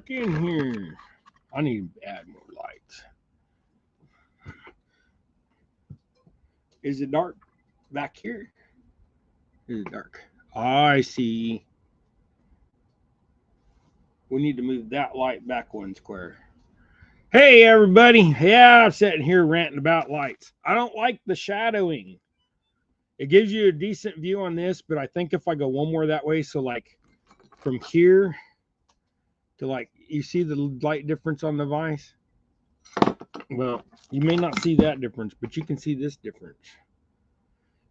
dark in here. I need to add more lights. Is it dark back here? Is it dark? I see. We need to move that light back one square. Hey, everybody. Yeah, I'm sitting here ranting about lights. I don't like the shadowing. It gives you a decent view on this, but I think if I go one more that way, so like from here to like, you see the light difference on the vise? Well, you may not see that difference, but you can see this difference.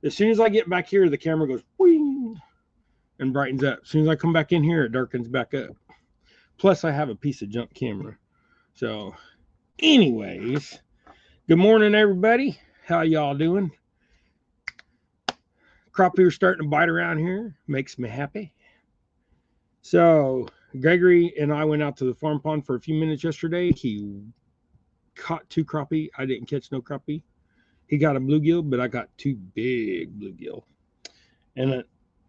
As soon as I get back here, the camera goes wing and brightens up. As soon as I come back in here, it darkens back up. Plus, I have a piece of junk camera. So, anyways, good morning, everybody. How y'all doing? Crappie are starting to bite around here. Makes me happy. So, Gregory and I went out to the farm pond for a few minutes yesterday. He caught 2 crappie. I didn't catch no crappie. He got a bluegill, but I got 2 big bluegill. And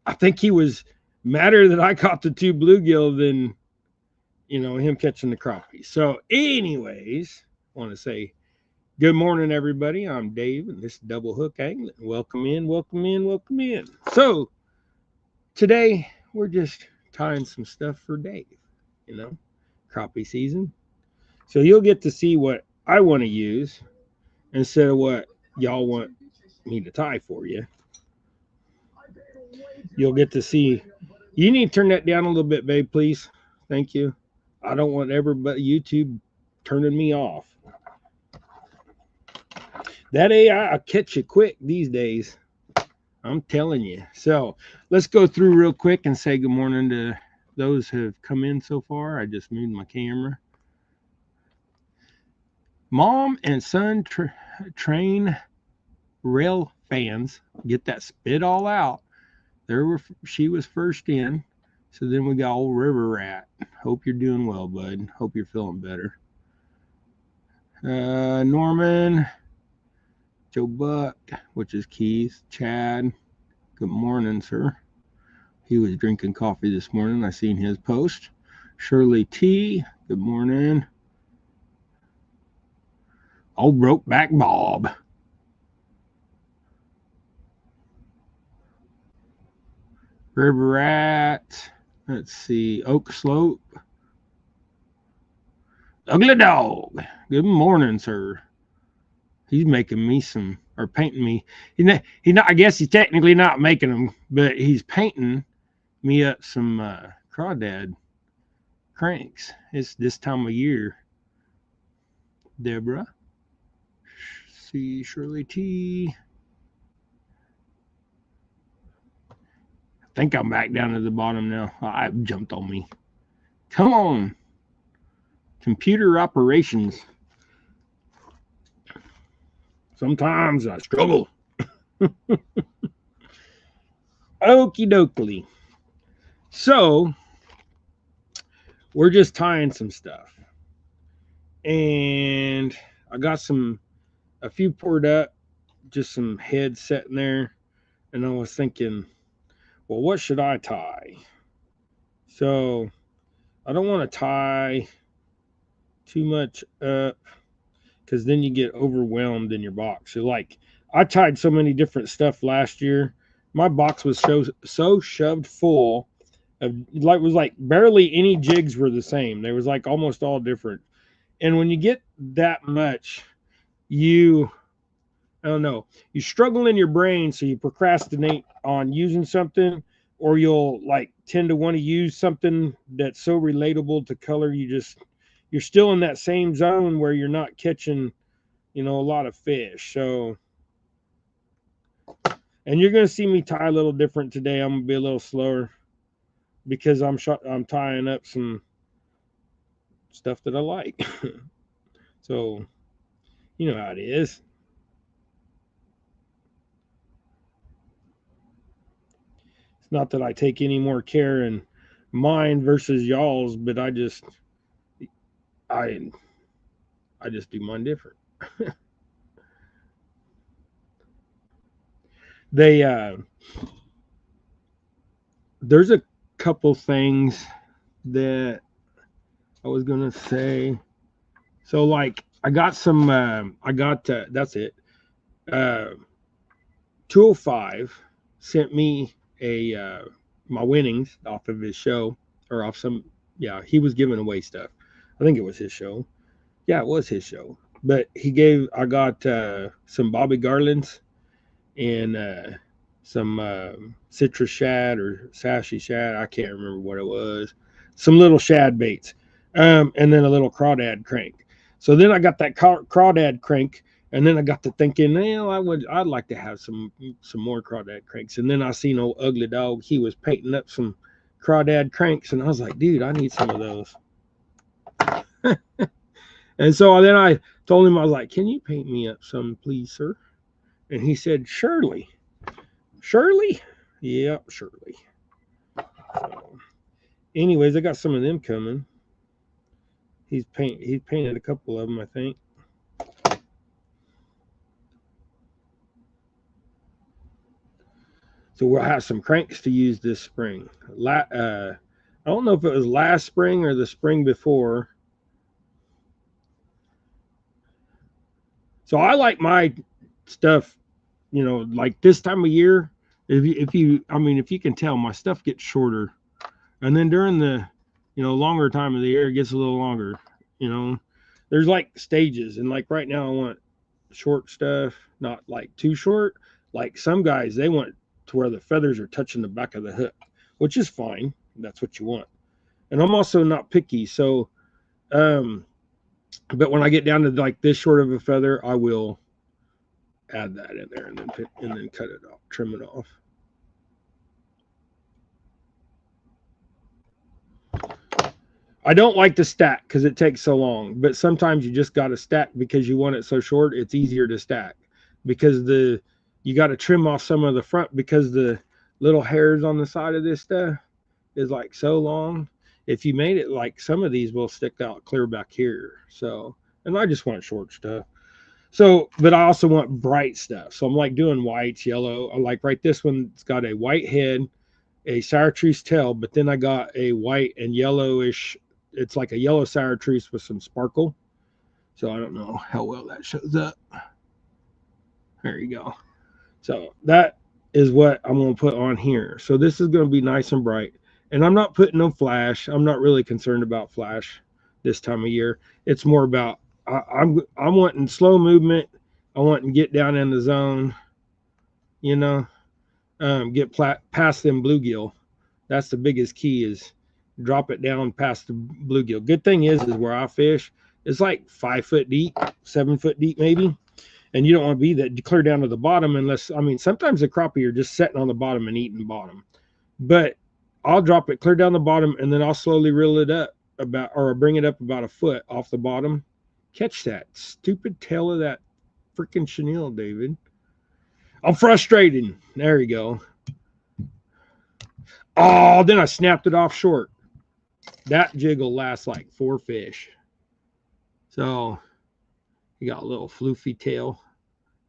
I think he was madder that I caught the 2 bluegill than, you know, him catching the crappie. So, anyways, I want to say good morning, everybody. I'm Dave, and this is Double Hook Angling. Welcome in, welcome in, welcome in. So, today we're just tying some stuff for Dave, you know, crappie season. So, you'll get to see what I want to use instead of what y'all want me to tie for you. You'll get to see. You need to turn that down a little bit, babe, please. Thank you. I don't want everybody YouTube turning me off. That AI will catch you quick these days. I'm telling you. So let's go through real quick and say good morning to those who have come in so far. I just moved my camera. Mom and son train rail fans. Get that spit all out. She was first in. So then we got old River Rat. Hope you're doing well, bud. Hope you're feeling better. Norman, Joe Buck, which is Keith, Chad. Good morning, sir. He was drinking coffee this morning. I seen his post. Shirley T. Good morning. Old Brokeback Bob. River Rat. Let's see. Oak Slope. Ugly Dog. Good morning, sir. He's making me some, or painting me. He's not. I guess he's technically not making them, but he's painting me up some crawdad cranks. It's this time of year. Deborah. See Shirley T. I think I'm back down to the bottom now. I jumped on me. Come on. Computer operations. Sometimes I struggle. Okie dokie. So, we're just tying some stuff. And I got a few poured up, just some heads sitting there. And I was thinking, well, what should I tie? So, I don't want to tie too much up because then you get overwhelmed in your box. So, like, I tied so many different stuff last year. My box was so shoved full of, like, it was like barely any jigs were the same. They was like almost all different. And when you get that much, I don't know, you struggle in your brain, so you procrastinate on using something, or you'll like tend to want to use something that's so relatable to color. You're still in that same zone where you're not catching, you know, a lot of fish. So, and you're going to see me tie a little different today. I'm going to be a little slower because I'm tying up some stuff that I like. So, you know how it is. It's not that I take any more care in mine versus y'all's, but I just do mine different. There's a couple things that I was gonna say. So like I got some. That's it. Uh, 205 sent me a my winnings off of his show or off some. Yeah, he was giving away stuff. I think it was his show. Yeah, it was his show. But he gave. I got some Bobby Garlands and some citrus shad or sassy shad. I can't remember what it was. Some little shad baits, and then a little crawdad crank. So then I got that crawdad crank, and then I got to thinking, well, I'd like to have some more crawdad cranks. And then I seen old ugly dog. He was painting up some crawdad cranks, and I was like, dude, I need some of those. And so then I told him, I was like, can you paint me up some, please, sir? And he said, surely. Shirley? Yep, Shirley. So, anyways, I got some of them coming. He's painted a couple of them, I think. So we'll have some cranks to use this spring. I don't know if it was last spring or the spring before. So I like my stuff, like this time of year. If you can tell, my stuff gets shorter, and then during the, longer time of the year, it gets a little longer. You know, there's like stages, and like right now, I want short stuff, not like too short. Like some guys, they want to where the feathers are touching the back of the hook, which is fine. That's what you want. And I'm also not picky, so but when I get down to like this short of a feather, I will add that in there and then cut it off, trim it off. I don't like to stack because it takes so long, but sometimes you just got to stack because you want it so short. It's easier to stack because you got to trim off some of the front because the little hairs on the side of this stuff is like so long. If you made it like some of these will stick out clear back here. So, and I just want short stuff. So, but I also want bright stuff. So I'm like doing whites, yellow. I like right this one. It's got a white head, a chartreuse tail, but then I got a white and yellowish. It's like a yellow chartreuse with some sparkle. So I don't know how well that shows up. There you go. So that is what I'm going to put on here. So this is going to be nice and bright. And I'm not putting no flash. I'm not really concerned about flash this time of year. It's more about I'm wanting slow movement. I want to get down in the zone, you know, get past them bluegill. That's the biggest key is drop it down past the bluegill. Good thing is where I fish, it's like 5 foot deep, 7 foot deep maybe. And you don't want to be that clear down to the bottom unless, sometimes the crappie are just sitting on the bottom and eating bottom. But I'll drop it clear down the bottom and then I'll slowly reel it up or bring it up about a foot off the bottom. Catch that stupid tail of that freaking chenille, David. I'm frustrated. There you go. Oh, then I snapped it off short. That jig will last like 4 fish. So you got a little floofy tail.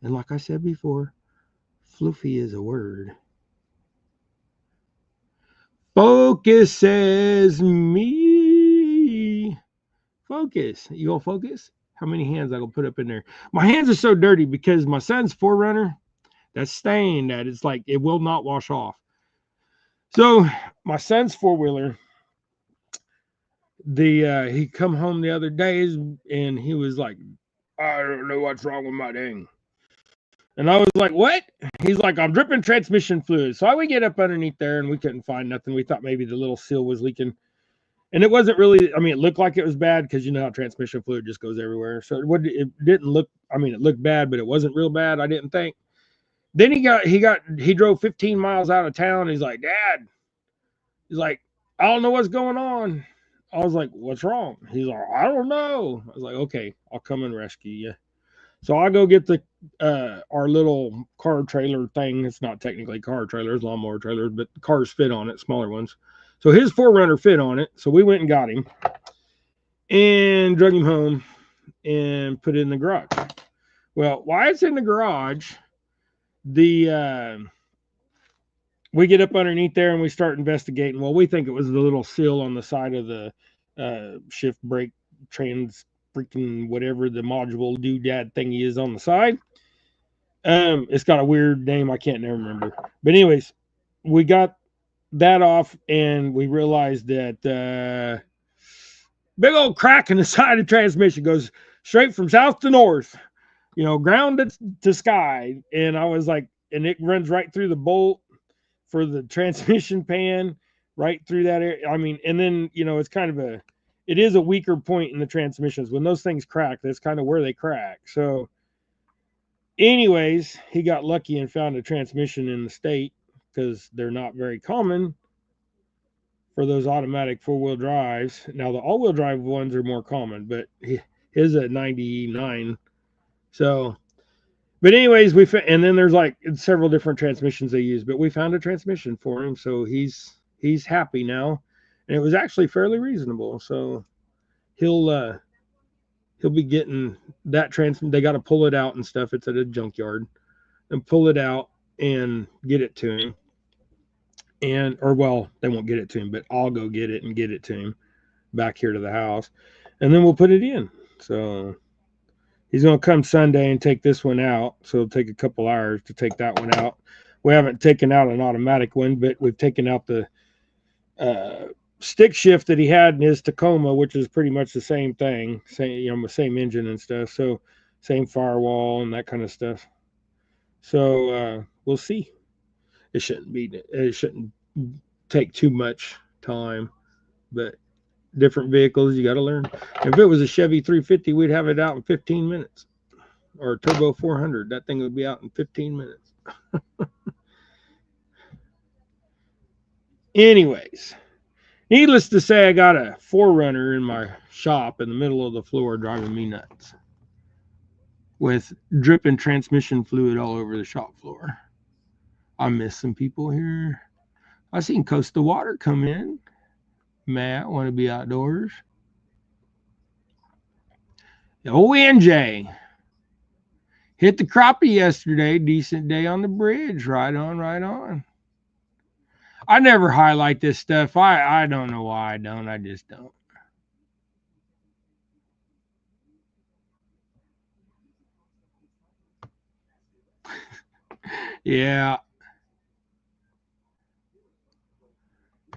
And like I said before, floofy is a word. Focus says me. Focus. You gonna focus? How many hands I gonna put up in there? My hands are so dirty because my son's Forerunner, that's stained that it's like it will not wash off. So my son's 4-wheeler, he come home the other days and he was like, I don't know what's wrong with my dang. And I was like, what? He's like, I'm dripping transmission fluid. So we get up underneath there and we couldn't find nothing. We thought maybe the little seal was leaking. And it wasn't really, it looked like it was bad because you know how transmission fluid just goes everywhere. So it didn't look, it looked bad, but it wasn't real bad, I didn't think. Then he drove 15 miles out of town. He's like, Dad, he's like, I don't know what's going on. I was like, what's wrong? He's like, I don't know. I was like, okay, I'll come and rescue you. So I go get the our little car trailer thing. It's not technically car trailers, lawnmower trailers, but cars fit on it, smaller ones. So his 4Runner fit on it. So we went and got him and drug him home and put it in the garage. Well, while it's in the garage, we get up underneath there and we start investigating. Well, we think it was the little seal on the side of the shift brake trans freaking whatever the module doodad thingy is on the side. It's got a weird name I can't never remember. But anyways, we got that off and we realized that big old crack in the side of the transmission goes straight from south to north, ground to sky. And I was like, and it runs right through the bolt for the transmission pan, right through that area. I mean, and then, it's kind of it is a weaker point in the transmissions. When those things crack, that's kind of where they crack. So anyways, he got lucky and found a transmission in the state because they're not very common for those automatic four-wheel drives. Now the all-wheel drive ones are more common, but his at 99. So, but anyways, and then there's like several different transmissions they use, but we found a transmission for him, so he's happy now, and it was actually fairly reasonable. So he'll be getting that They got to pull it out and stuff. It's at a junkyard, and pull it out and get it to him. Well, they won't get it to him, but I'll go get it and get it to him back here to the house, and then we'll put it in. So he's going to come Sunday and take this one out. So it'll take a couple hours to take that one out. We haven't taken out an automatic one, but we've taken out the stick shift that he had in his Tacoma, which is pretty much the same thing, same engine and stuff. So same firewall and that kind of stuff. So we'll see. It shouldn't take too much time, but different vehicles, you got to learn. If it was a Chevy 350, we'd have it out in 15 minutes, or a Turbo 400. That thing would be out in 15 minutes. Anyways, needless to say, I got a 4Runner in my shop in the middle of the floor driving me nuts with dripping transmission fluid all over the shop floor. I miss some people here. I seen Coastal Water come in. Matt, want to be outdoors? Oh, NJ. Hit the crappie yesterday. Decent day on the bridge. Right on, right on. I never highlight this stuff. I don't know why I don't. I just don't. Yeah.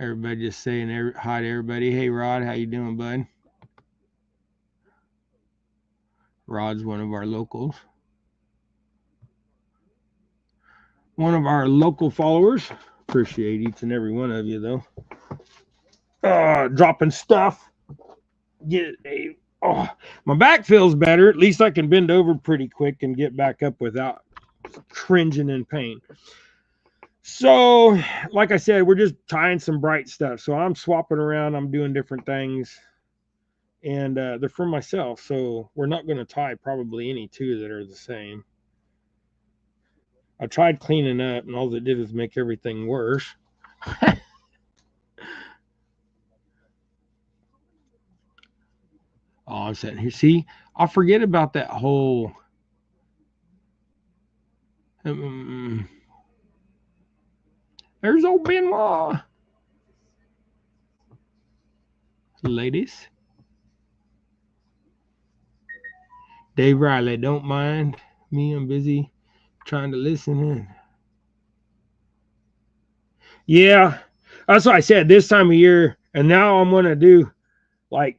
Everybody just saying hi to everybody. Hey, Rod, how you doing, bud? Rod's one of our locals. One of our local followers. Appreciate each and every one of you, though. Dropping stuff. Get it, Dave. Oh, my back feels better. At least I can bend over pretty quick and get back up without cringing in pain. So, like I said, we're just tying some bright stuff. So I'm swapping around. I'm doing different things. And they're for myself. So we're not going to tie probably any two that are the same. I tried cleaning up, and all it did was make everything worse. Oh, I'm sitting here. See, I forget about that whole... There's old Benoit. Ladies. Dave Riley, don't mind me. I'm busy trying to listen in. Yeah, that's what I said this time of year. And now I'm going to do like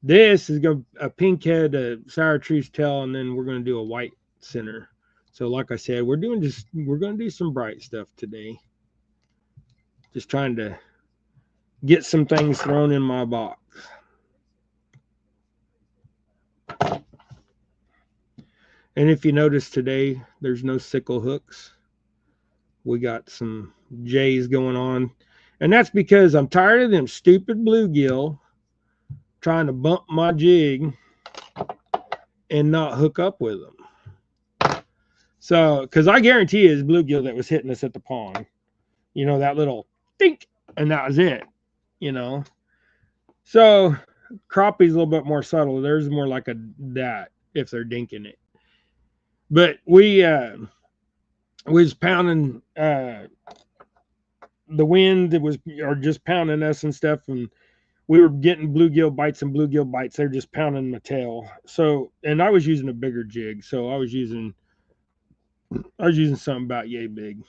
this is a pink head, a sour trees tail, and then we're going to do a white center. So like I said, we're going to do some bright stuff today. Just trying to get some things thrown in my box. And if you notice today, there's no sickle hooks. We got some J's going on. And that's because I'm tired of them stupid bluegill trying to bump my jig and not hook up with them. So, because I guarantee you it's bluegill that was hitting us at the pond. That little dink, and that was it. So crappie's a little bit more subtle. There's more like that if they're dinking it. But we was pounding the wind. Or just pounding us and stuff, and we were getting bluegill bites and bluegill bites. They're just pounding my tail. So, and I was using a bigger jig. So I was using something about yay big.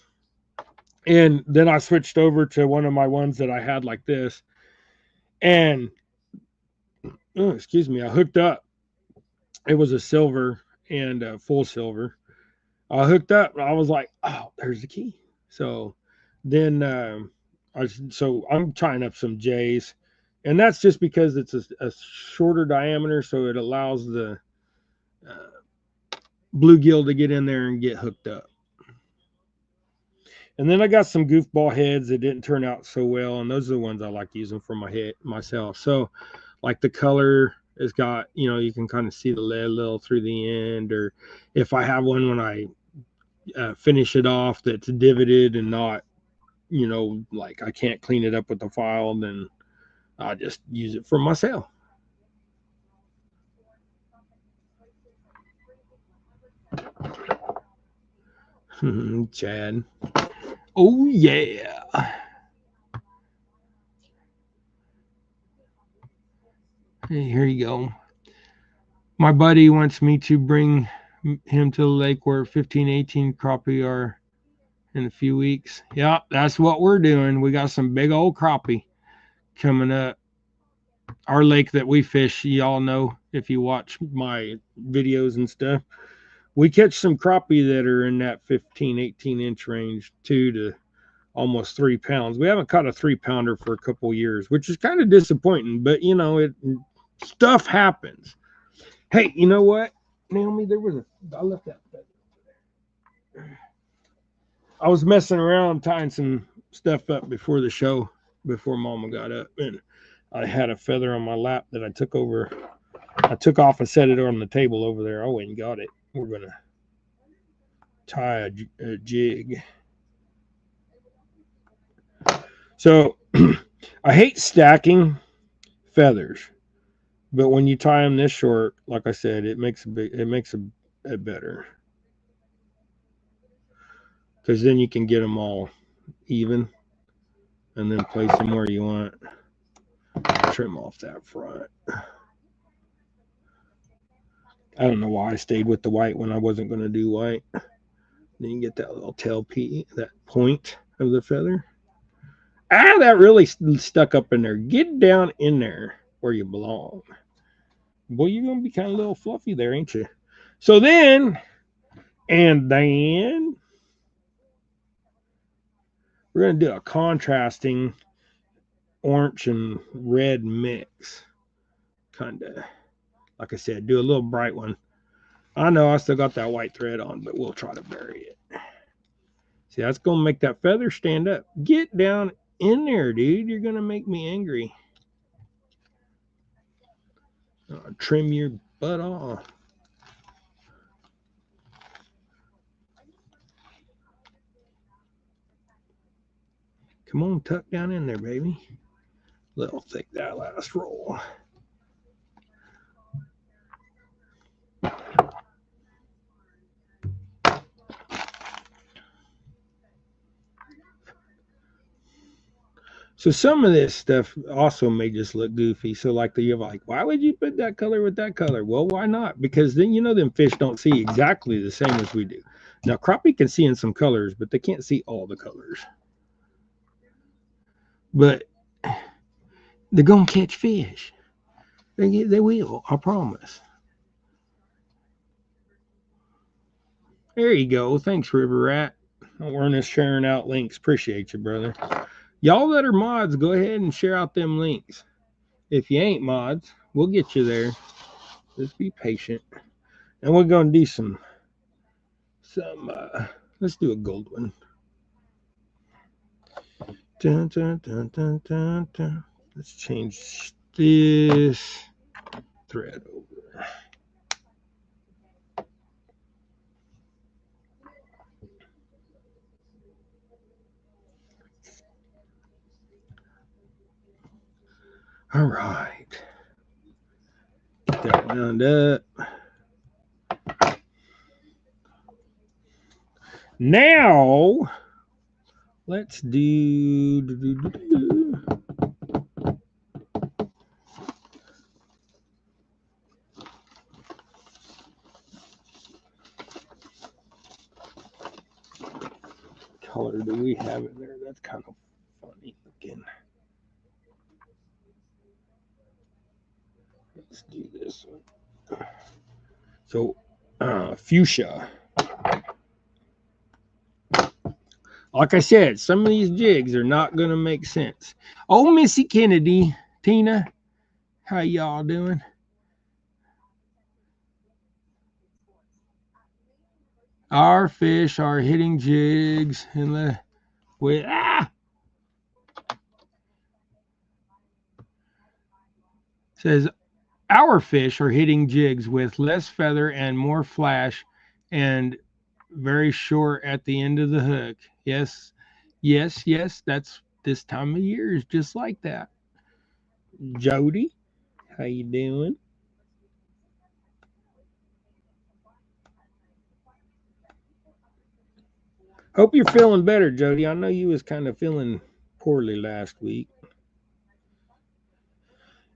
And then I switched over to one of my ones that I had like this. And, oh, excuse me, I hooked up. It was a silver and a full silver. I hooked up and I was like, oh, there's the key. So then so I'm tying up some J's. And that's just because it's a shorter diameter. So it allows the bluegill to get in there and get hooked up. And then I got some goofball heads that didn't turn out so well, and those are the ones I like using for my head myself. So, like the color has got, you can kind of see the lead a little through the end, or if I have one when I finish it off that's divoted and not, like I can't clean it up with the file, then I just use it for myself. Chad. Oh, yeah. Hey, here you go. My buddy wants me to bring him to the lake where 15-18 crappie are in a few weeks. Yeah, that's what we're doing. We got some big old crappie coming up. Our lake that we fish, y'all know if you watch my videos and stuff, we catch some crappie that are in that 15-18 inch range, 2 to almost 3 pounds. We haven't caught a 3-pounder for a couple years, which is kind of disappointing, but stuff happens. Hey, you know what, Naomi? I left that. I was messing around tying some stuff up before the show, before Mama got up, and I had a feather on my lap that I took off and set it on the table over there. I went and got it. We're gonna tie a jig. So I hate stacking feathers, but when you tie them this short, like I said, it makes it better, because then you can get them all even and then place them where you want. Trim off that front. I don't know why I stayed with the white when I wasn't going to do white. Then you get that little tail piece, that point of the feather. Ah, that really stuck up in there. Get down in there where you belong. Boy, you're going to be kind of a little fluffy there, ain't you? So then we're going to do a contrasting orange and red mix. Kind of, like I said, do a little bright one. I know I still got that white thread on, but we'll try to bury it. See, that's going to make that feather stand up. Get down in there, dude. You're going to make me angry. Trim your butt off. Come on, tuck down in there, baby. Little thick that last roll. So some of this stuff also may just look goofy. So like you're like, why would you put that color with that color? Well, why not? Because then them fish don't see exactly the same as we do. Now crappie can see in some colors, but they can't see all the colors. But they're gonna catch fish. They will, I promise. There you go. Thanks, River Rat. We're just sharing out links. Appreciate you, brother. Y'all that are mods, go ahead and share out them links. If you ain't mods, we'll get you there. Just be patient. And we're going to do some let's do a gold one. Dun, dun, dun, dun, dun, dun. Let's change this thread over. All right. Get that wound up. Now, let's do color do we have in there? That's kind of funny looking. Let's do this one. So, fuchsia. Like I said, some of these jigs are not going to make sense. Oh, Missy Kennedy, Tina, how y'all doing? Our fish are hitting jigs and with says our fish are hitting jigs with less feather and more flash and very short at the end of the hook. Yes, yes, yes. That's this time of year is just like that. Jody, how you doing? Hope you're feeling better, Jody. I know you was kind of feeling poorly last week.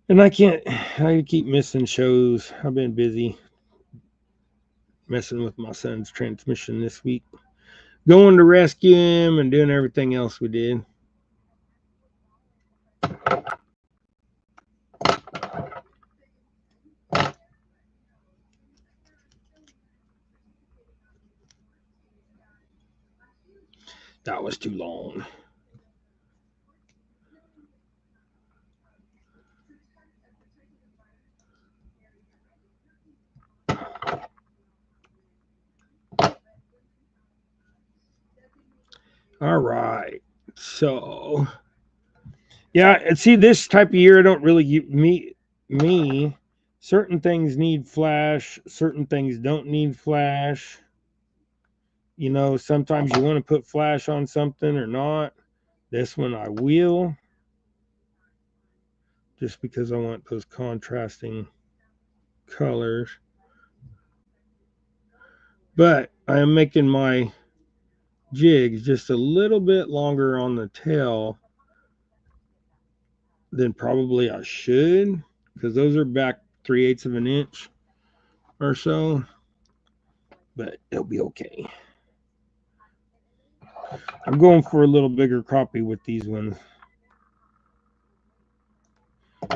And I keep missing shows. I've been busy messing with my son's transmission this week. Going to rescue him and doing everything else we did. That was too long. All right. So, yeah, and see, this type of year, I don't really me. Certain things need flash, certain things don't need flash. You know, sometimes you want to put flash on something or not. This one I will, just because I want those contrasting colors. But I am making my jigs just a little bit longer on the tail than probably I should, because those are back 3/8 of an inch or so, but it'll be okay. I'm going for a little bigger crappie with these ones.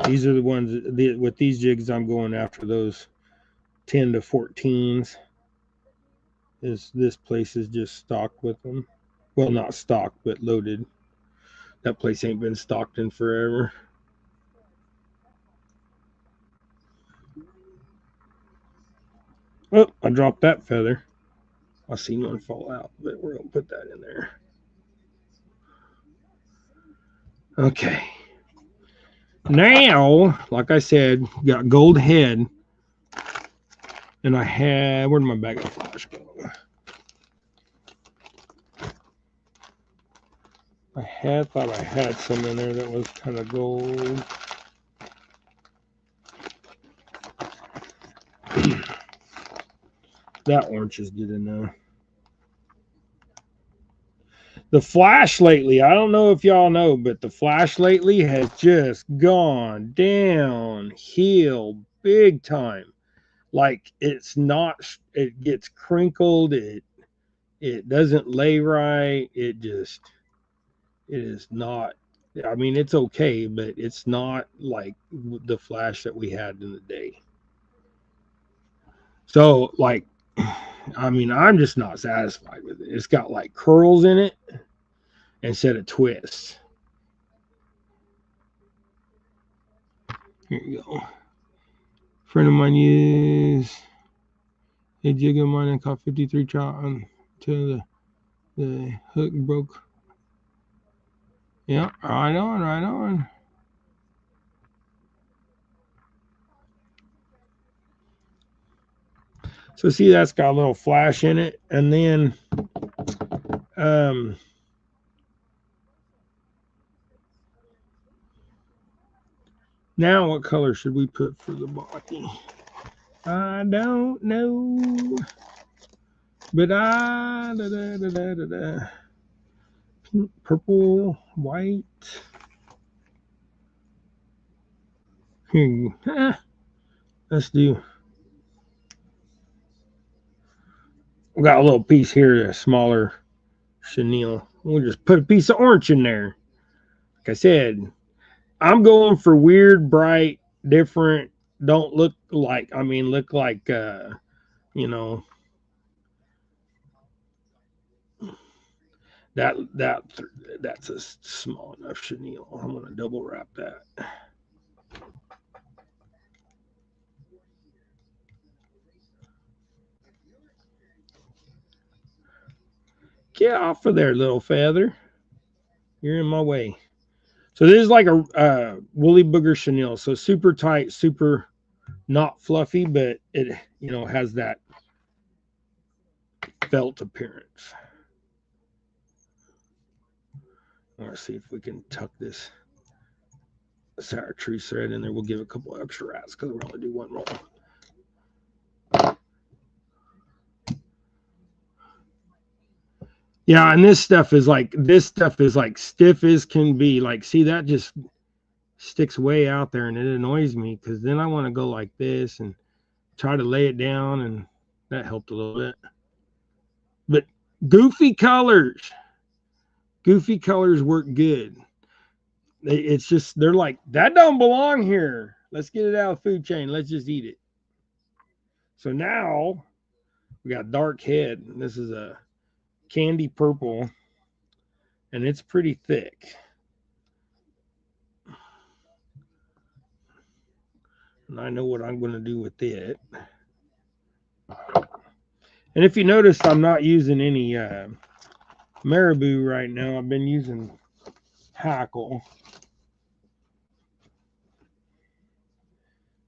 These are the ones with these jigs I'm going after those 10 to 14s. This place is just stocked with them. Well, not stocked, but loaded. That place ain't been stocked in forever. Oh, I dropped that feather. I seen one fall out, but we're gonna put that in there. Okay. Now, like I said, got gold head, and I had, where'd my bag of flash go? I thought I had some in there that was kind of gold. That orange is good enough. The flash lately, I don't know if y'all know, but the flash lately has just gone downhill big time. Like it's not, it gets crinkled, it doesn't lay right, it is not, I mean, it's okay, but it's not like the flash that we had in the day. So, like, I mean, I'm just not satisfied with it. It's got like curls in it instead of twists. Here you go. Friend of mine used a jig of mine and caught 53 trout until the hook broke. Yeah, right on, right on. So see, that's got a little flash in it, and then now what color should we put for the body? I don't know, but pink, purple, white. Let's do. We got a little piece here, a smaller chenille. We'll just put a piece of orange in there. Like I said, I'm going for weird, bright, different. Don't look like, look like, you know, that that's a small enough chenille. I'm gonna double wrap that. Get off of there, little feather. You're in my way. So this is like a woolly booger chenille. So super tight, super not fluffy, but it has that felt appearance. Let's see if we can tuck this sour tree thread in there. We'll give a couple extra rats because we're only do one roll. Yeah, and this stuff is like stiff as can be. Like, see, that just sticks way out there, and it annoys me because then I want to go like this and try to lay it down, and that helped a little bit. But goofy colors work good. It's just they're like, that don't belong here. Let's get it out of the food chain. Let's just eat it. So now we got dark head. This is a candy purple, and it's pretty thick. And I know what I'm going to do with it. And if you notice, I'm not using any marabou right now. I've been using hackle.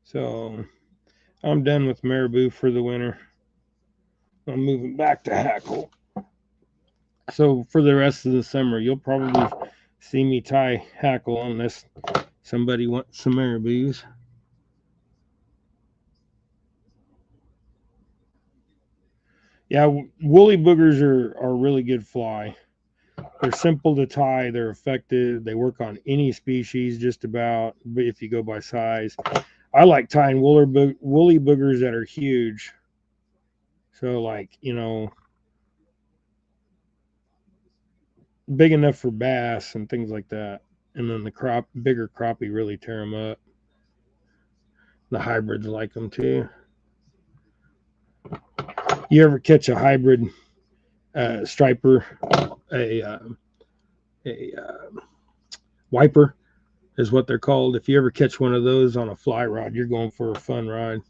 So I'm done with marabou for the winter. I'm moving back to hackle. So for the rest of the summer, you'll probably see me tie hackle unless somebody wants some marabous. Yeah, woolly boogers are really good fly. They're simple to tie. They're effective. They work on any species, just about. If you go by size, I like tying woolly boogers that are huge. So, like, big enough for bass and things like that. And then the bigger crappie really tear them up. The hybrids like them too. You ever catch a hybrid striper, a wiper is what they're called. If you ever catch one of those on a fly rod, you're going for a fun ride.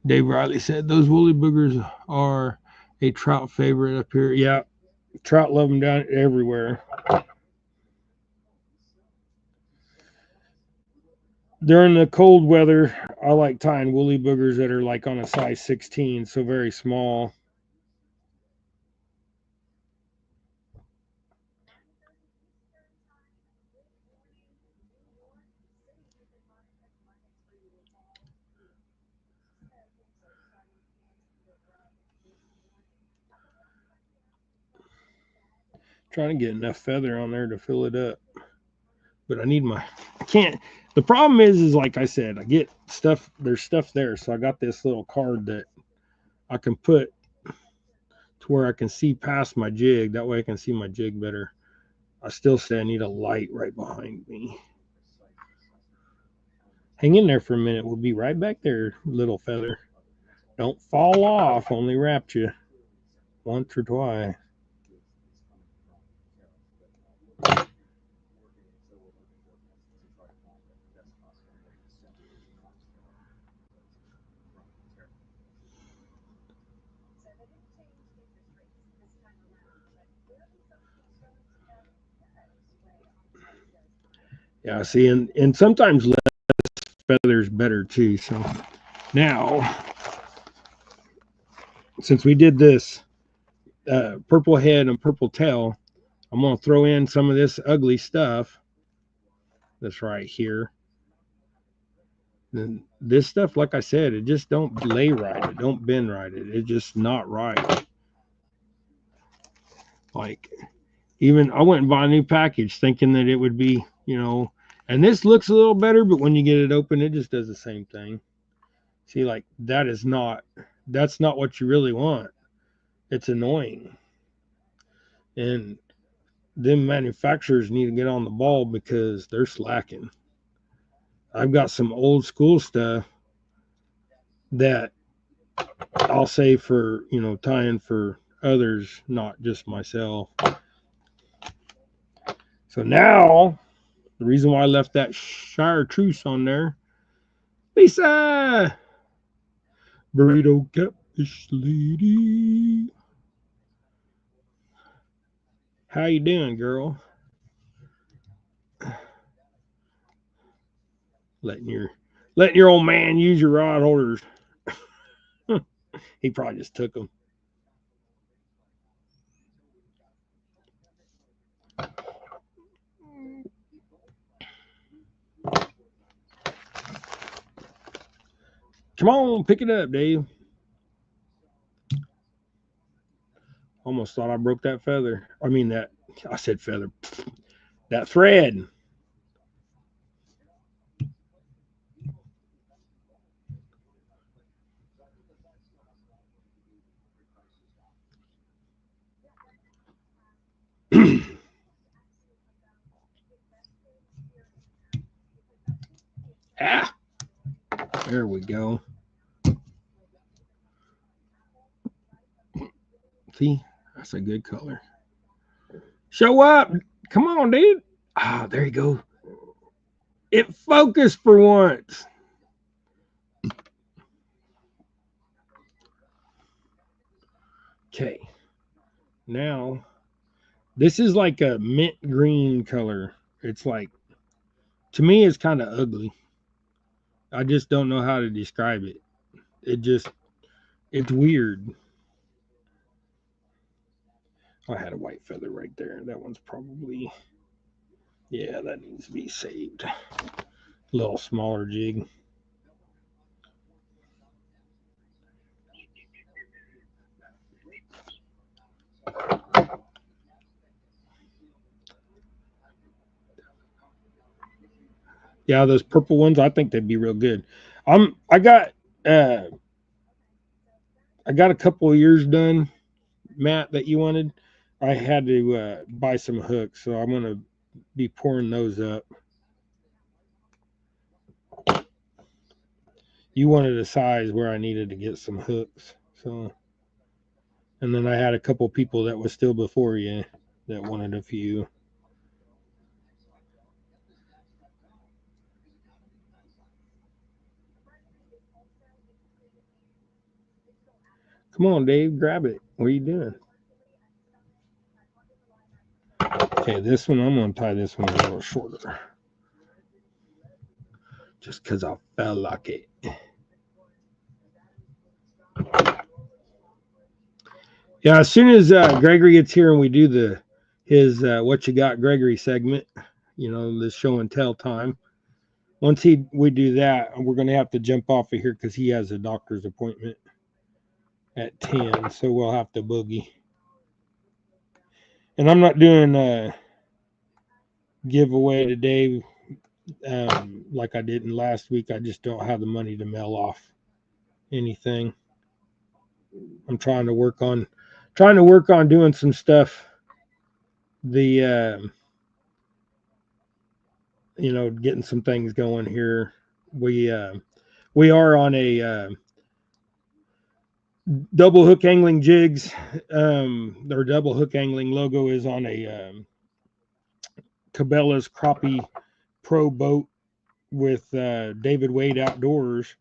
Dave Riley said those woolly boogers are a trout favorite up here. Yeah, trout love them down everywhere. During the cold weather, I like tying woolly boogers that are like on a size 16, so very small. Trying to get enough feather on there to fill it up. But I can't. The problem is like I said, I get stuff, there's stuff there. So I got this little card that I can put to where I can see past my jig. That way I can see my jig better. I still say I need a light right behind me. Hang in there for a minute. We'll be right back there, little feather. Don't fall off. Only wrapped you once or twice. Yeah, see, and sometimes less feathers better too. So now, since we did this purple head and purple tail, I'm going to throw in some of this ugly stuff that's right here. And this stuff, like I said, it just don't lay right. It don't bend right. It's just not right. Like, even I went and bought a new package thinking that it would be, and this looks a little better, but when you get it open, it just does the same thing. See, like, that's not what you really want. It's annoying. And them manufacturers need to get on the ball because they're slacking. I've got some old school stuff that I'll save for, tying for others, not just myself. So now, the reason why I left that Shire Truce on there, Lisa, burrito catfish lady, how you doing, girl? Letting your old man use your rod holders. He probably just took them. Come on, pick it up, Dave. Almost thought I broke that feather. I said feather. That thread. Ah, there we go. See, that's a good color. Show up. Come on, dude. Ah, there you go. It focused for once. Okay. Now, this is like a mint green color. It's like, to me, it's kind of ugly. I just don't know how to describe it. It's weird. I had a white feather right there. That one's probably, yeah, that needs to be saved. A little smaller jig. Yeah, those purple ones, I think they'd be real good. I got uh I got a couple of years done, Matt, that you wanted. I had to buy some hooks, so I'm gonna be pouring those up. You wanted a size where I needed to get some hooks, so, and then I had a couple people that was still before you that wanted a few. Come on, Dave, grab it. What are you doing? Okay, this one, I'm going to tie this one a little shorter. Just because I felt like it. Yeah, as soon as Gregory gets here and we do his What You Got Gregory segment, the show and tell time. Once we do that, we're going to have to jump off of here because he has a doctor's appointment at 10, so we'll have to boogie. And I'm not doing a giveaway today like I did in last week. I just don't have the money to mail off anything. I'm trying to work on doing some stuff. The getting some things going here. We are on a double hook angling jigs. Their double hook angling logo is on a Cabela's Crappie Pro boat with David Wade Outdoors.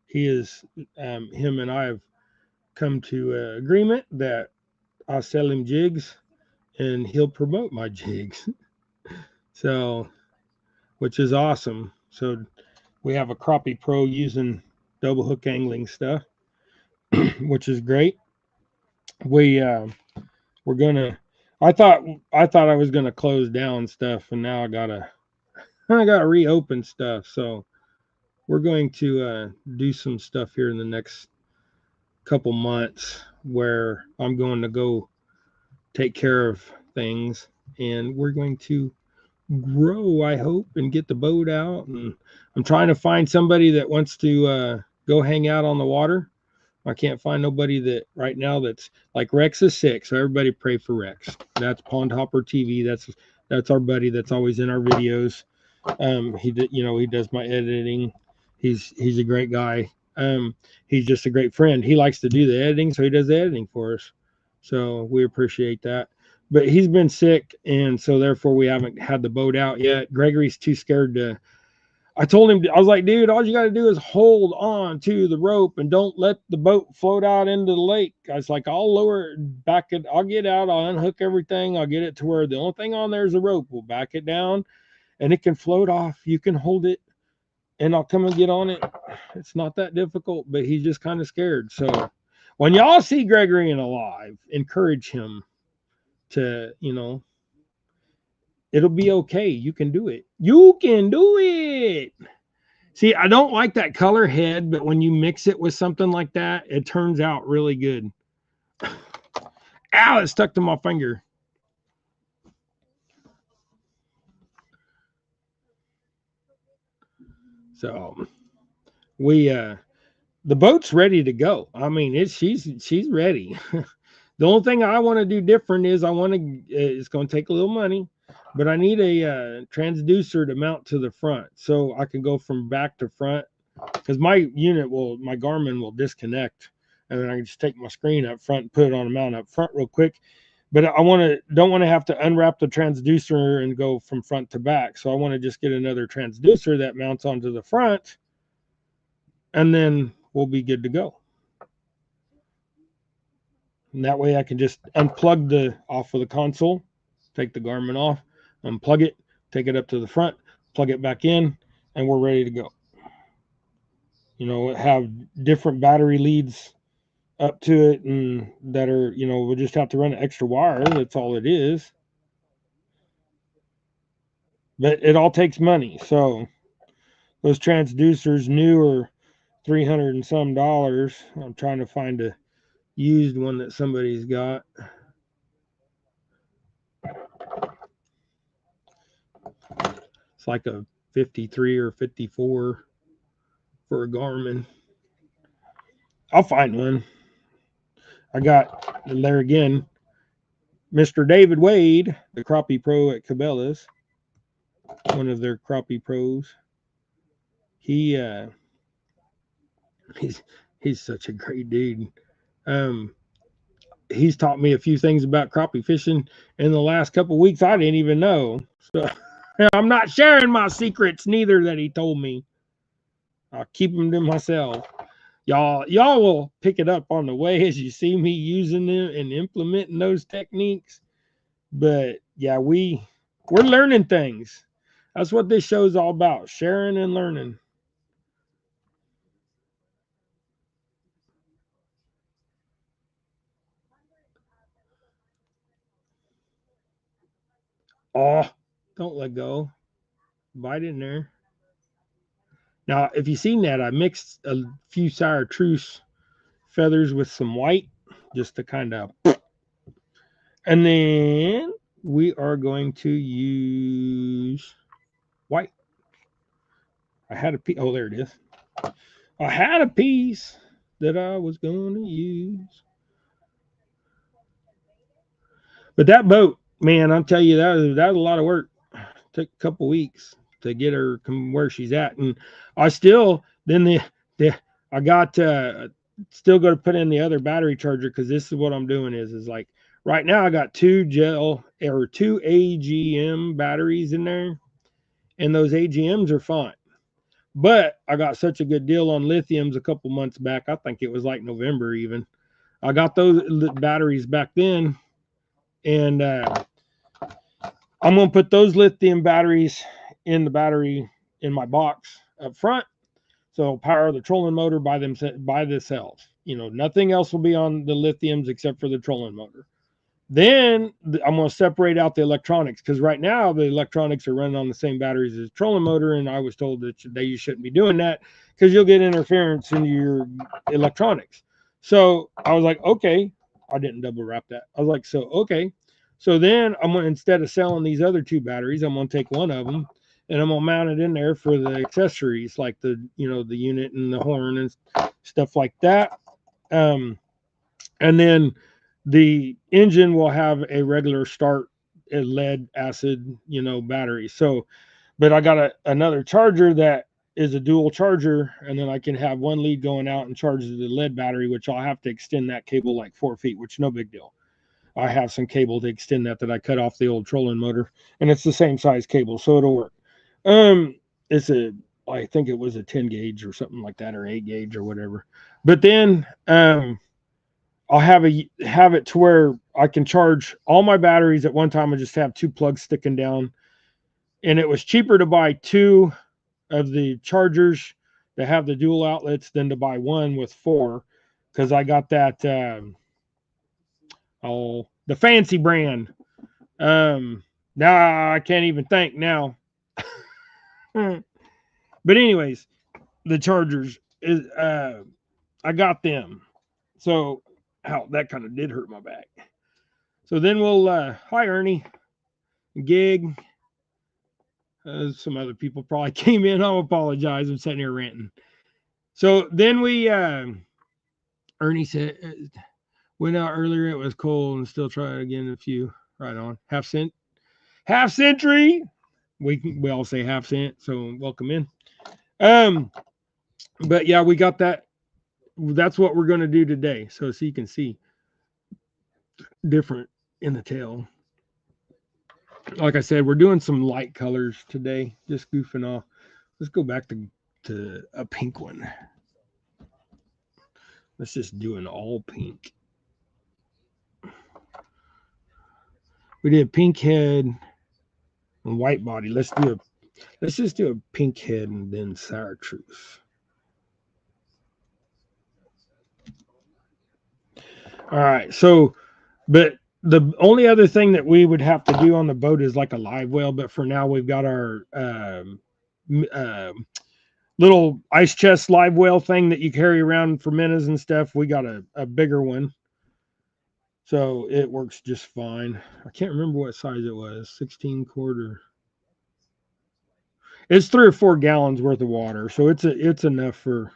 Him and I have come to an agreement that I'll sell him jigs and he'll promote my jigs. So, which is awesome. So we have a Crappie Pro using double hook angling stuff, which is great. We're gonna. I thought I was gonna close down stuff, and now I gotta reopen stuff. So we're going to do some stuff here in the next couple months where I'm going to go take care of things, and we're going to grow, I hope, and get the boat out. And I'm trying to find somebody that wants to go hang out on the water. I can't find nobody that right now that's like Rex is sick, so everybody pray for Rex. That's Pond Hopper TV. That's our buddy that's always in our videos. He does my editing. He's a great guy. He's just a great friend. He likes to do the editing, so he does the editing for us. So we appreciate that. But he's been sick, and so therefore we haven't had the boat out yet. Gregory's too scared to. I told him, I was like, dude, all you got to do is hold on to the rope and don't let the boat float out into the lake. I was like, I'll lower it back it. I'll get out. I'll unhook everything. I'll get it to where the only thing on there is a rope. We'll back it down and it can float off. You can hold it and I'll come and get on it. It's not that difficult, but he's just kind of scared. So when y'all see Gregory in alive, encourage him to, it'll be okay. You can do it. You can do it. See, I don't like that color head, but when you mix it with something like that, it turns out really good. Ow, it stuck to my finger. So the boat's ready to go. I mean, she's ready. The only thing I want to do different is it's going to take a little money, but I need a transducer to mount to the front so I can go from back to front because my Garmin will disconnect and then I can just take my screen up front and put it on a mount up front real quick. But I don't want to have to unwrap the transducer and go from front to back. So I want to just get another transducer that mounts onto the front and then we'll be good to go. And that way I can just unplug off of the console, take the Garmin off, unplug it, take it up to the front, plug it back in, and we're ready to go. Have different battery leads up to it and that are, we'll just have to run an extra wire. That's all it is. But it all takes money. So those transducers new are $300 and some. I'm trying to find a used one that somebody's got. It's like a 53 or 54 for a Garmin. I'll find one. I got there again, Mr. David Wade, the crappie pro at Cabela's, one of their crappie pros. He's such a great dude. He's taught me a few things about crappie fishing in the last couple of weeks I didn't even know. So I'm not sharing my secrets neither that he told me. I'll keep them to myself. Y'all will pick it up on the way as you see me using them and implementing those techniques. But yeah, we're learning things. That's what this show's all about, sharing and learning. Oh, don't let go. Bite in there. Now, if you've seen that, I mixed a few chartreuse feathers with some white just to kind of. And then we are going to use white. I had a piece. Oh, there it is. I had a piece that I was going to use. But that boat, man, I'll tell you, that was a lot of work. It took a couple weeks to get her where she's at. And I still, then I got still going to put in the other battery charger because this is what I'm doing is like right now I got two AGM batteries in there, and those AGMs are fine. But I got such a good deal on lithiums a couple months back. I think it was like November even. I got those batteries back then, and I'm going to put those lithium batteries in my box up front. So it'll power the trolling motor by themselves. Nothing else will be on the lithiums except for the trolling motor. Then I'm going to separate out the electronics because right now the electronics are running on the same batteries as the trolling motor. And I was told that you shouldn't be doing that because you'll get interference in your electronics. So I was like, okay, I didn't double wrap that. I was like, so, okay. So then I'm going to, instead of selling these other two batteries, I'm going to take one of them and I'm going to mount it in there for the accessories like the unit and the horn and stuff like that. And then the engine will have a regular start a lead acid, battery. So, but I got another charger that is a dual charger, and then I can have one lead going out and charge the lead battery, which I'll have to extend that cable like 4 feet, which no big deal. I have some cable to extend that I cut off the old trolling motor, and it's the same size cable, so it'll work. Um, it's I think it was a 10 gauge or something like that, or 8 gauge or whatever. But then I'll have it to where I can charge all my batteries at one time. I just have two plugs sticking down, and it was cheaper to buy two of the chargers that have the dual outlets than to buy one with four, because I got that the fancy brand. Now I can't even think now. But anyways, the chargers is I got them. So that kind of did hurt my back. So then we'll hi Ernie, Gig. Some other people probably came in. I'll apologize. I'm sitting here ranting. So then we Ernie said went out earlier. It was cold and still try it again. If you right on half century. We all say half cent. So welcome in. But yeah, we got that. That's what we're going to do today. So you can see different in the tail. Like I said, we're doing some light colors today, just goofing off. Let's go back to a pink one. Let's just do an all pink. We did pink head and white body. Let's just do a pink head and then sour truth. All right. So, but the only other thing that we would have to do on the boat is like a live well. But for now, we've got our little ice chest live well thing that you carry around for minnows and stuff. We got a bigger one. So it works just fine. I can't remember what size it was, 16 quarter. It's 3 or 4 gallons worth of water. So it's enough for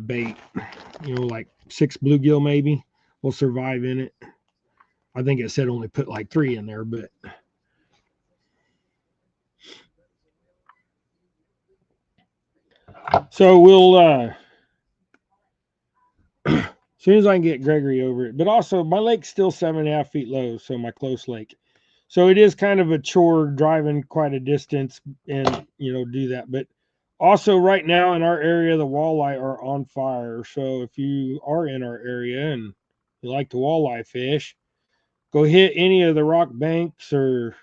bait, like 6 bluegill maybe will survive in it. I think it said only put like 3 in there, but so we'll as soon as I can get Gregory over it. But also my lake's still 7.5 feet low, so my close lake. So it is kind of a chore driving quite a distance and do that. But also right now in our area, the walleye are on fire. So if you are in our area and you like to walleye fish, go hit any of the rock banks or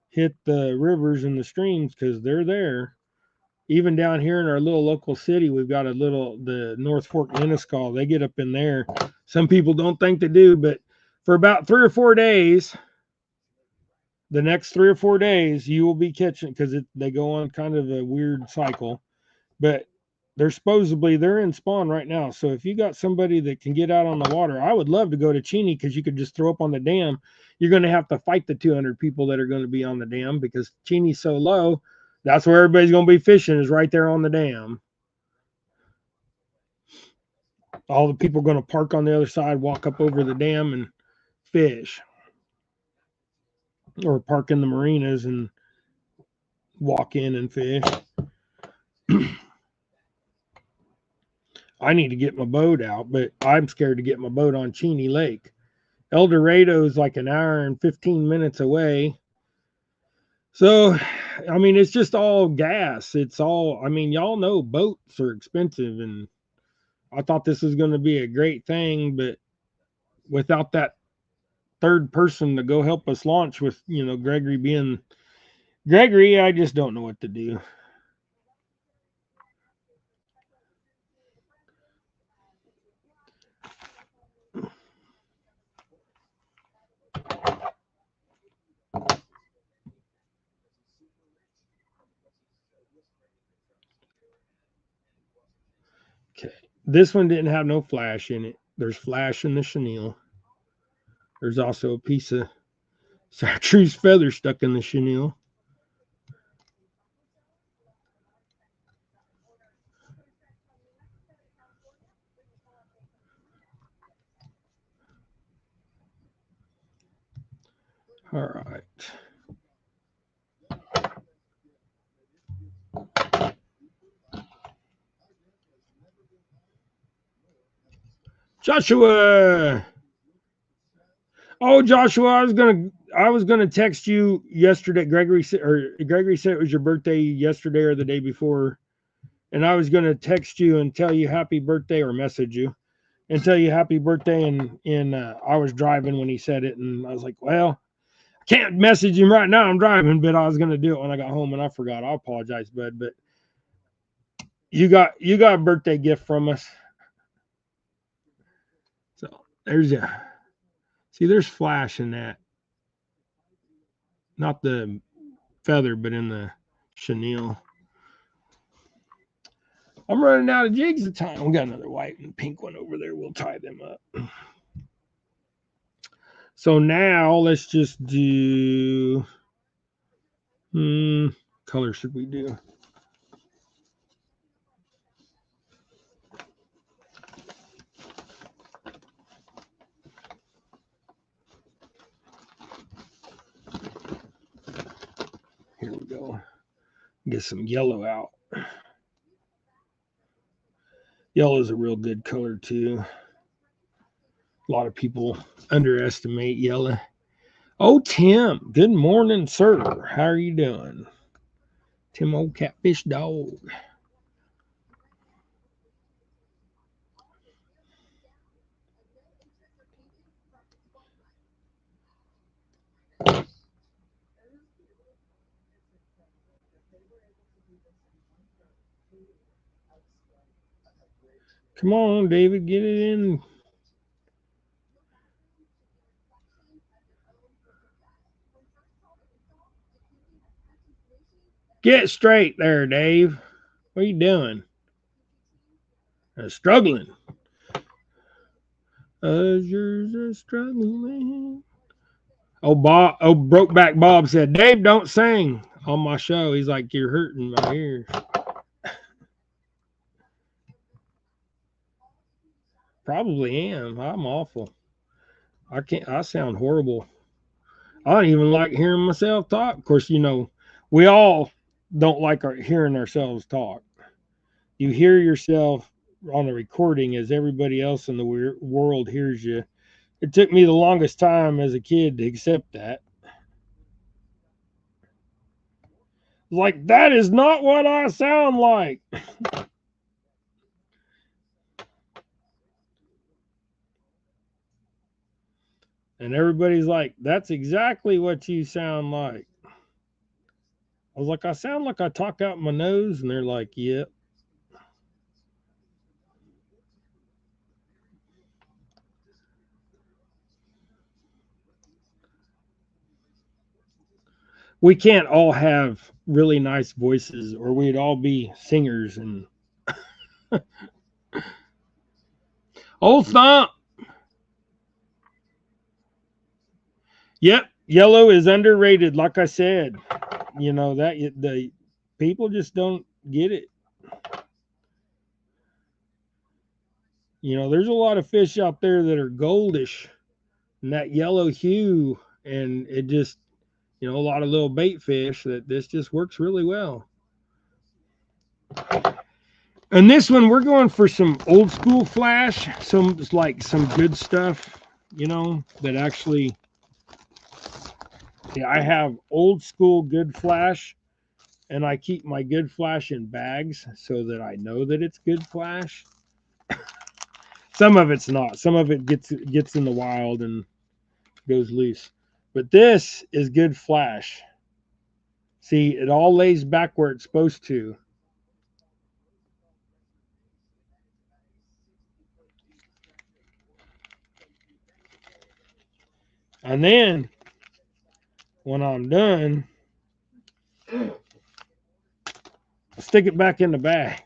hit the rivers and the streams because they're there. Even down here in our little local city, we've got the North Fork Minnescall. They get up in there. Some people don't think they do, but for about 3 or 4 days, the next 3 or 4 days, you will be catching because they go on kind of a weird cycle. But they're in spawn right now. So if you got somebody that can get out on the water, I would love to go to Cheney because you could just throw up on the dam. You're going to have to fight the 200 people that are going to be on the dam because Cheney's so low. That's where everybody's going to be fishing is right there on the dam. All the people are going to park on the other side, walk up over the dam and fish, or park in the marinas and walk in and fish. I need to get my boat out, but I'm scared to get my boat on Cheney Lake. El Dorado is like an hour and 15 minutes away. So, I mean, it's just all gas. Y'all know boats are expensive, and I thought this was going to be a great thing, but without that third person to go help us launch with, Gregory being Gregory, I just don't know what to do. Okay. This one didn't have no flash in it. There's flash in the chenille. There's also a piece of chartreuse feather stuck in the chenille. All right. Joshua. Oh, Joshua, I was gonna text you yesterday. Gregory said it was your birthday yesterday or the day before, and I was gonna text you and tell you happy birthday or message you and tell you happy birthday. And I was driving when he said it, and I was like, well, I can't message him right now. I'm driving, but I was gonna do it when I got home, and I forgot. I apologize, bud. But you got a birthday gift from us. So there's a see. There's flash in that, not the feather, but in the chenille. I'm running out of jigs of time. We got another white and pink one over there. We'll tie them up. So now let's just do. Color should we do? Here we go. Get some yellow out. Yellow is a real good color too. A lot of people underestimate yellow. Oh, Tim. Good morning, sir. How are you doing? Tim, old catfish dog. Come on, David, get it in. Get straight there, Dave. What are you doing? Struggling. Yours are struggling. Oh, Bob. Oh, Brokeback Bob said, Dave, don't sing on my show. He's like, you're hurting my ears. Probably am. I'm awful. I can't. I sound horrible. I don't even like hearing myself talk. Of course, we all don't like hearing ourselves talk. You hear yourself on a recording as everybody else in the world hears you. It took me the longest time as a kid to accept that. Like, that is not what I sound like. And everybody's like, that's exactly what you sound like. I was like, I sound like I talk out my nose. And they're like, yep. We can't all have really nice voices or we'd all be singers. And old Thump. Yep. Yellow is underrated. Like I said, that the people just don't get it. There's a lot of fish out there that are goldish and that yellow hue. And it just, a lot of little bait fish that this just works really well. And this one, we're going for some old school flash, some good stuff, that actually, I have old school good flash, and I keep my good flash in bags so that I know that it's good flash. Some of it's not. Some of it gets in the wild and goes loose. But this is good flash. See, it all lays back where it's supposed to. And then when I'm done, stick it back in the bag.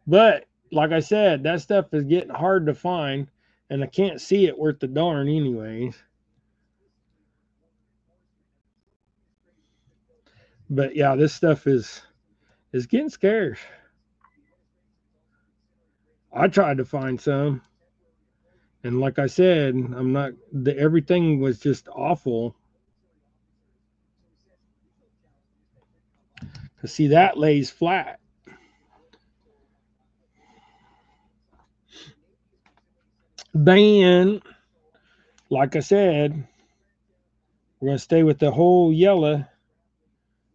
But like I said, that stuff is getting hard to find, and I can't see it worth the darn anyways. But yeah, this stuff is getting scarce. I tried to find some. And like I said, I'm not, everything was just awful. To see that lays flat. Then, like I said, we're going to stay with the whole yellow.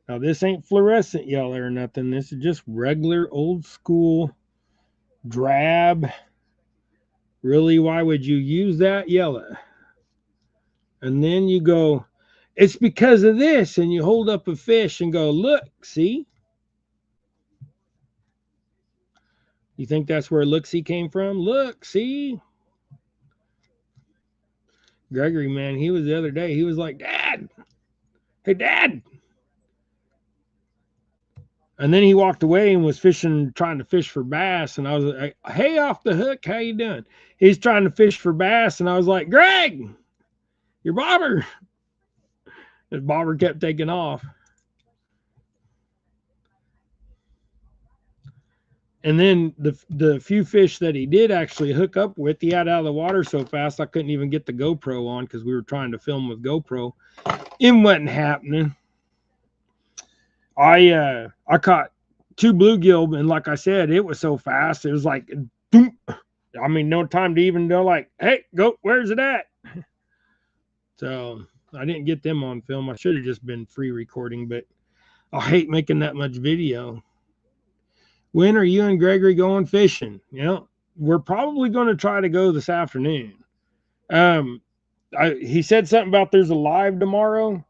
Now, this ain't fluorescent yellow or nothing. This is just regular old school drab. Really, why would you use that yellow? And then you go, it's because of this. And you hold up a fish and go, look, see? You think that's where look see came from? Look, see? Gregory, man, he was the other day. He was like, Dad, hey, Dad. And then he walked away and was fishing, trying to fish for bass. And I was like, hey, off the hook, how you doing? He's trying to fish for bass. And I was like, Greg, your bobber. His bobber kept taking off. And then the few fish that he did actually hook up with, he had out of the water so fast I couldn't even get the GoPro on because we were trying to film with GoPro. It wasn't happening. I caught 2 bluegill, and like I said, it was so fast. It was like, boom. I mean, no time to even know, like, hey, go, where's it at? So I didn't get them on film. I should have just been free recording, but I hate making that much video. When are you and Gregory going fishing? You know, we're probably going to try to go this afternoon. He said something about there's a live tomorrow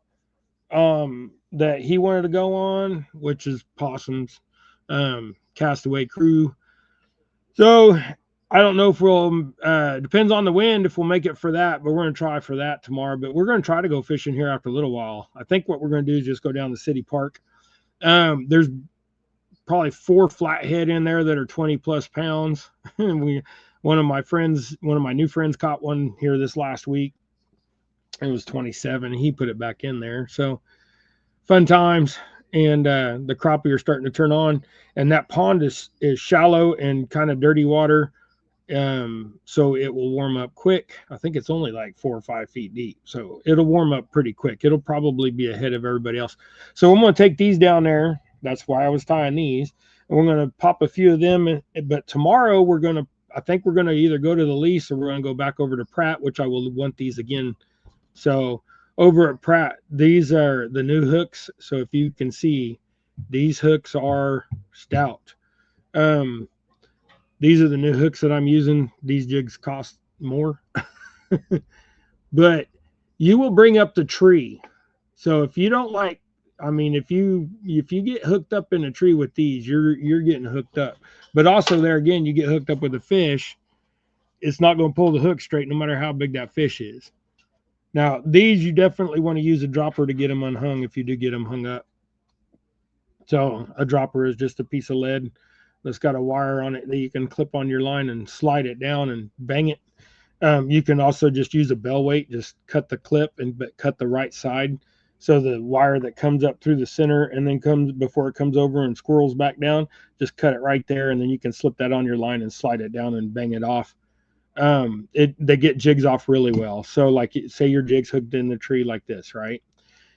that he wanted to go on, which is Possum's Castaway Crew. So I don't know if we'll, depends on the wind, if we'll make it for that, but we're going to try for that tomorrow. But we're going to try to go fishing here after a little while. I think what we're going to do is just go down the city park. There's probably 4 flathead in there that are 20 plus pounds. One of my new friends caught one here this last week. It was 27. He put it back in there. So fun times. And the crappie are starting to turn on. And that pond is shallow and kind of dirty water. So it will warm up quick. I think it's only like 4 or 5 feet deep. So it'll warm up pretty quick. It'll probably be ahead of everybody else. So I'm going to take these down there. That's why I was tying these. And we're going to pop a few of them. But tomorrow I think we're going to either go to the lease or we're going to go back over to Pratt, which I will want these again. So over at Pratt, these are the new hooks. So if you can see, these hooks are stout. These are the new hooks that I'm using. These jigs cost more, but you will bring up the tree. So if you don't like, I mean, if you get hooked up in a tree with these, you're getting hooked up. But also there again, you get hooked up with a fish, it's not going to pull the hook straight no matter how big that fish is. Now, these you definitely want to use a dropper to get them unhung if you do get them hung up. So a dropper is just a piece of lead that's got a wire on it that you can clip on your line and slide it down and bang it. You can also just use a bell weight, just cut the clip but cut the right side. So the wire that comes up through the center and then comes before it comes over and squirrels back down, just cut it right there. And then you can slip that on your line and slide it down and bang it off. They get jigs off really well. So like say your jig's hooked in the tree like this, right?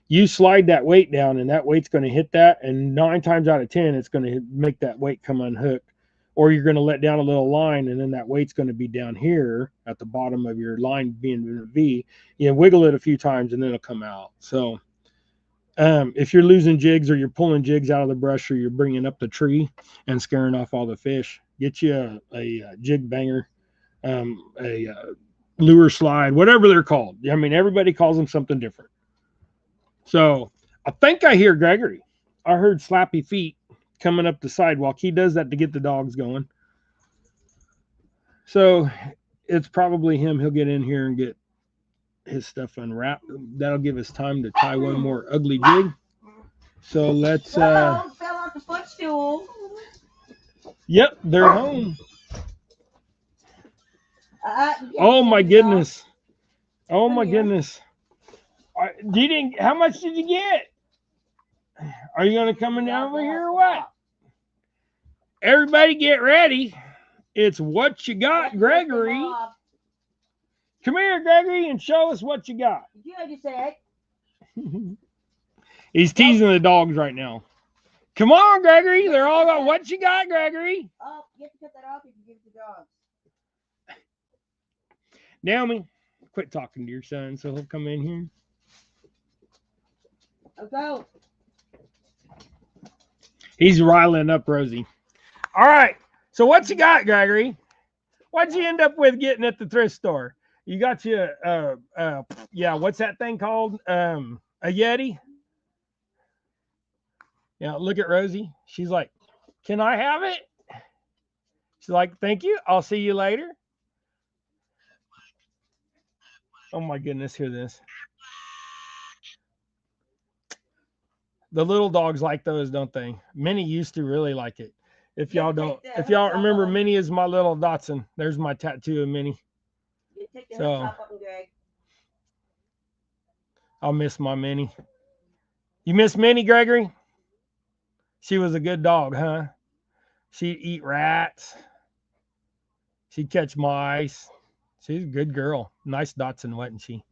You slide that weight down and that weight's going to hit that. And 9 times out of 10, it's going to make that weight come unhooked. Or you're going to let down a little line and then that weight's going to be down here at the bottom of your line being in a V. You wiggle it a few times and then it'll come out. So if you're losing jigs or you're pulling jigs out of the brush or you're bringing up the tree and scaring off all the fish, get you a jig banger, a lure slide, whatever they're called. I mean, everybody calls them something different. So I think I hear Gregory. I heard slappy feet coming up the sidewalk. He does that to get the dogs going. So it's probably him. He'll get in here and get his stuff unwrapped. That'll give us time to tie one more ugly jig. So let's fell off the footstool. Yep, they're home. Oh my goodness. Oh my goodness. You didn't, how much did you get? Are you going to come down over here or what? Everybody get ready. It's what you got, Gregory. Come here, Gregory, and show us what you got. You just said. He's teasing the dogs right now. Come on, Gregory. They're all about what you got, Gregory. Oh, you have to cut that off if you give it to dogs. Naomi, quit talking to your son so he'll come in here. Okay. He's riling up Rosie. All right. So what you got, Gregory? What'd you end up with getting at the thrift store? You got you what's that thing called? A Yeti? Yeah, look at Rosie. She's like, can I have it? She's like, thank you. I'll see you later. Oh my goodness, hear this. The little dogs like those, don't they? Minnie used to really like it. If y'all don't, if y'all remember, Minnie is my little Dotson. There's my tattoo of Minnie. So I'll miss my Minnie. You miss Minnie, Gregory? She was a good dog, huh? She'd eat rats. She'd catch mice. She's a good girl. Nice Dotson, wasn't she?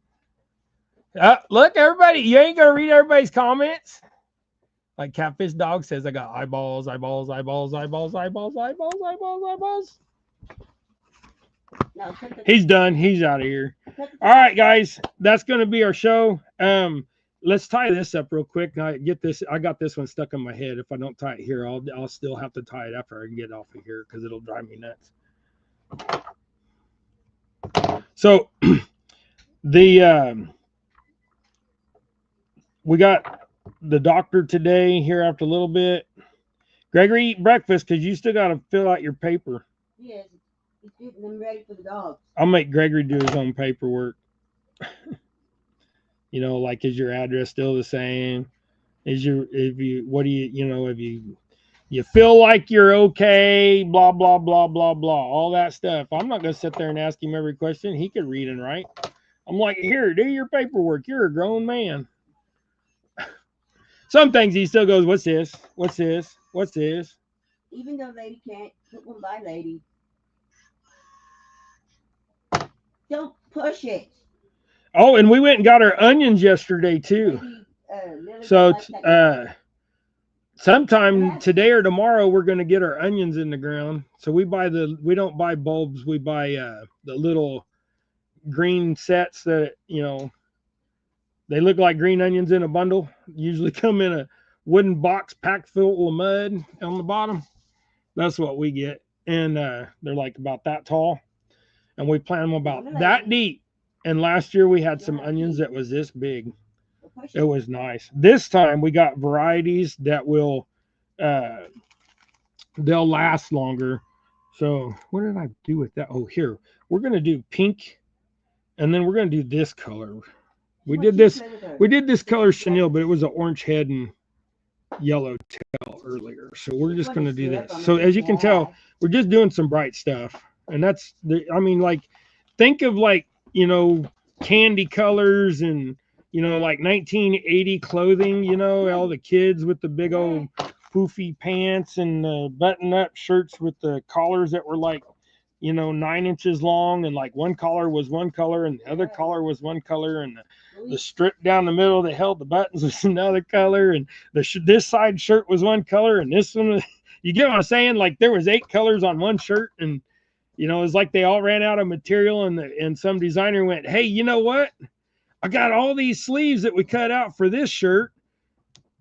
Look, everybody, you ain't gonna read everybody's comments. Like Catfish Dog says, I got eyeballs, eyeballs, eyeballs, eyeballs, eyeballs, eyeballs, eyeballs, eyeballs. No, he's done. He's out of here. All right, guys, that's gonna be our show. Let's tie this up real quick. I got this one stuck in my head. If I don't tie it here, I'll still have to tie it after I can get off of here because it'll drive me nuts. So we got the doctor today here after a little bit. Gregory, eat breakfast because you still got to fill out your paper. Yes, he's getting them ready for the dogs. I'll make Gregory do his own paperwork. You know, like, is your address still the same? If you feel like you're okay, blah, blah, blah, blah, blah, all that stuff. I'm not going to sit there and ask him every question. He could read and write. I'm like, here, do your paperwork. You're a grown man. Some things he still goes, what's this? What's this? What's this? Even though lady can't put one by lady. Don't push it. Oh, and we went and got our onions yesterday too. So sometime today or tomorrow we're going to get our onions in the ground. So we don't buy bulbs, we buy the little green sets that, they look like green onions in a bundle. Usually come in a wooden box packed full of mud on the bottom. That's what we get. And they're like about that tall. And we plant them about that deep. And last year we had some onions that was this big. It was nice. This time we got varieties that will, they'll last longer. So what did I do with that? Oh, here. We're going to do pink. And then we're going to do this color. We did this color chenille, but it was an orange head and yellow tail earlier. So we're just going to do this. So as you can tell, we're just doing some bright stuff. And that's think of candy colors and, like 1980 clothing, all the kids with the big old poofy pants and the button up shirts with the collars that were like, 9 inches long, and like one collar was one color and the other collar was one color, and the strip down the middle that held the buttons was another color, and this side shirt was one color and this one was, you get what I'm saying? Like there was 8 colors on one shirt, and it was like they all ran out of material, and some designer went, hey, you know what? I got all these sleeves that we cut out for this shirt,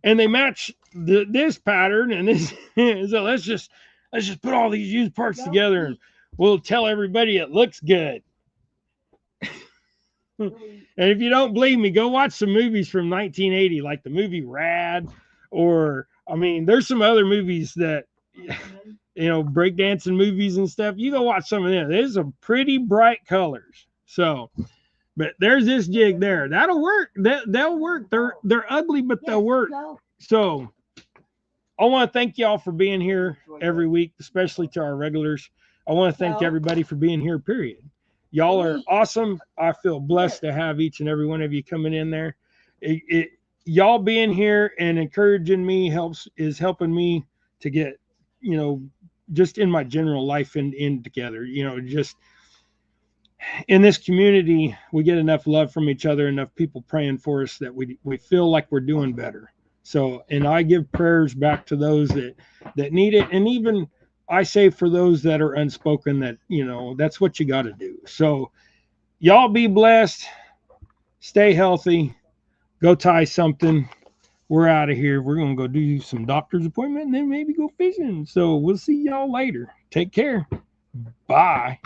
and they match this pattern, and this. So let's just put all these used parts together, and we'll tell everybody it looks good. And if you don't believe me, go watch some movies from 1980, like the movie Rad, or there's some other movies that. Breakdancing movies and stuff. You go watch some of them. There's some pretty bright colors. So, but there's this jig there. That'll work. They'll work. They're ugly, but they'll work. So, I want to thank y'all for being here every week, especially to our regulars. I want to thank everybody for being here, period. Y'all are awesome. I feel blessed to have each and every one of you coming in there. Y'all being here and encouraging me is helping me to get, just in my general life and in together, just in this community, we get enough love from each other, enough people praying for us that we feel like we're doing better. So, and I give prayers back to those that need it, and even I say for those that are unspoken that that's what you got to do. So, y'all be blessed, stay healthy, go tie something. We're out of here. We're gonna go do some doctor's appointment and then maybe go fishing. So we'll see y'all later. Take care. Bye.